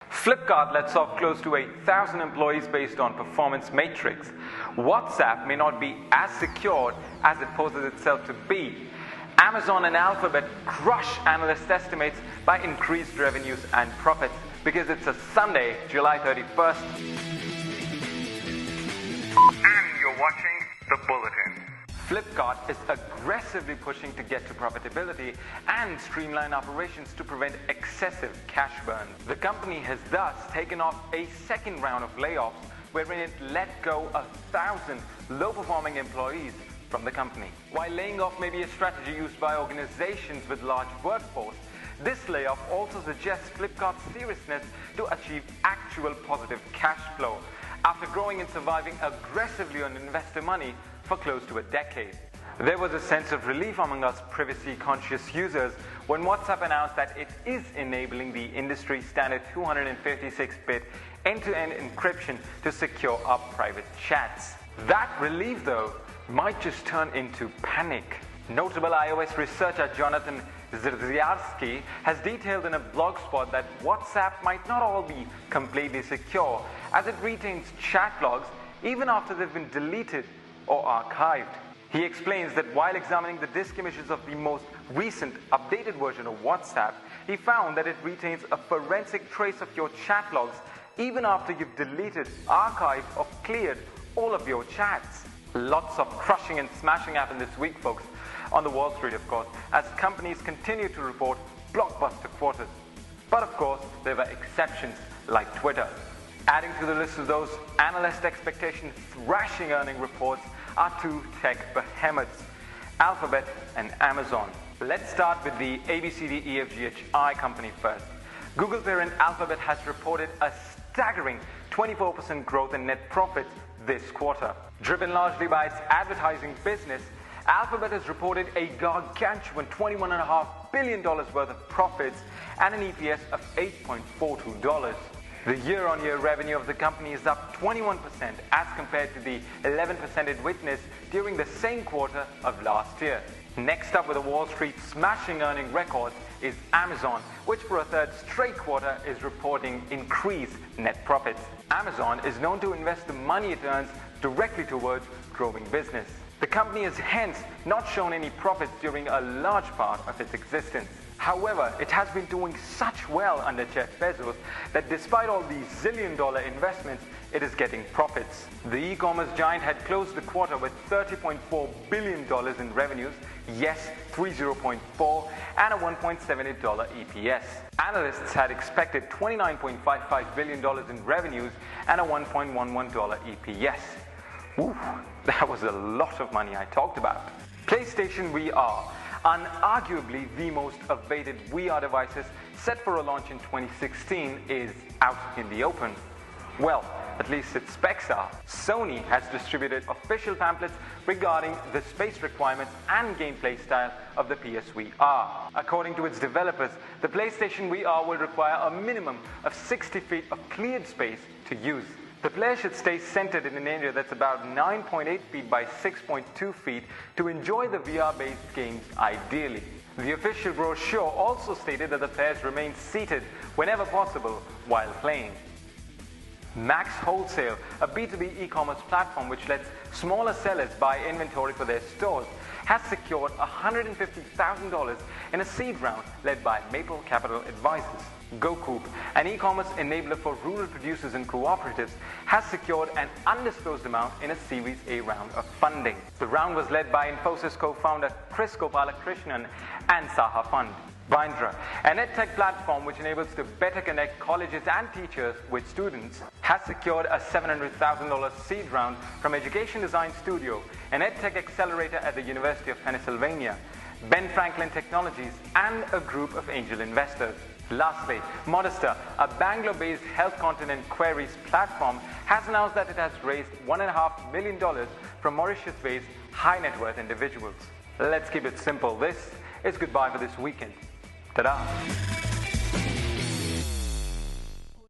Flipkart lets off close to 1,000 employees based on performance matrix. WhatsApp may not be as secured as it poses itself to be. Amazon and Alphabet crush analyst estimates by increased revenues and profits because it's a Sunday, July 31st. And you're watching The Bulletin. Flipkart is aggressively pushing to get to profitability and streamline operations to prevent excessive cash burn. The company has thus taken off a second round of layoffs wherein it let go 1,000 low-performing employees from the company. While laying off may be a strategy used by organizations with large workforce, this layoff also suggests Flipkart's seriousness to achieve actual positive cash flow after growing and surviving aggressively on investor money for close to a decade. There was a sense of relief among us privacy-conscious users when WhatsApp announced that it is enabling the industry standard 256-bit end-to-end encryption to secure our private chats. That relief, though, might just turn into panic. Notable iOS researcher Jonathan Zrziarski has detailed in a blog spot that WhatsApp might not all be completely secure, as it retains chat logs even after they've been deleted or archived. He explains that while examining the disk images of the most recent updated version of WhatsApp, he found that it retains a forensic trace of your chat logs even after you've deleted, archived, or cleared all of your chats. Lots of crushing and smashing happened this week, folks, on the Wall Street, of course, as companies continue to report blockbuster quarters. But of course, there were exceptions like Twitter. Adding to the list of those analyst expectation thrashing earning reports are two tech behemoths, Alphabet and Amazon. Let's start with the ABCDEFGHI company first. Google parent Alphabet has reported a staggering 24% growth in net profits this quarter. Driven largely by its advertising business, Alphabet has reported a gargantuan $21.5 billion worth of profits and an EPS of $8.42. The year-on-year revenue of the company is up 21% as compared to the 11% it witnessed during the same quarter of last year. Next up with the Wall Street smashing earning records is Amazon, which for a third straight quarter is reporting increased net profits. Amazon is known to invest the money it earns directly towards growing business. The company has hence not shown any profits during a large part of its existence. However, it has been doing such well under Jeff Bezos that despite all these zillion-dollar investments, it is getting profits. The e-commerce giant had closed the quarter with $30.4 billion in revenues, yes, 30.4, and a $1.78 EPS. Analysts had expected $29.55 billion in revenues and a $1.11 EPS. Ooh, that was a lot of money I talked about. PlayStation VR, unarguably the most awaited VR devices set for a launch in 2016, is out in the open. Well, at least its specs are. Sony has distributed official pamphlets regarding the space requirements and gameplay style of the PSVR. According to its developers, the PlayStation VR will require a minimum of 60 feet of cleared space to use. The player should stay centered in an area that's about 9.8 feet by 6.2 feet to enjoy the VR-based games ideally. The official brochure also stated that the players remain seated whenever possible while playing. Max Wholesale, a B2B e-commerce platform which lets smaller sellers buy inventory for their stores, has secured $150,000 in a seed round led by Maple Capital Advisors. GoCoop, an e-commerce enabler for rural producers and cooperatives, has secured an undisclosed amount in a Series A round of funding. The round was led by Infosys co-founder Chris Gopalakrishnan and Saha Fund. Bindra, an edtech platform which enables to better connect colleges and teachers with students, has secured a $700,000 seed round from Education Design Studio, an edtech accelerator at the University of Pennsylvania, Ben Franklin Technologies, and a group of angel investors. Lastly, Modesta, a Bangalore-based health content and queries platform, has announced that it has raised $1.5 million from Mauritius-based high-net-worth individuals. Let's keep it simple. This is goodbye for this weekend. Ta-da!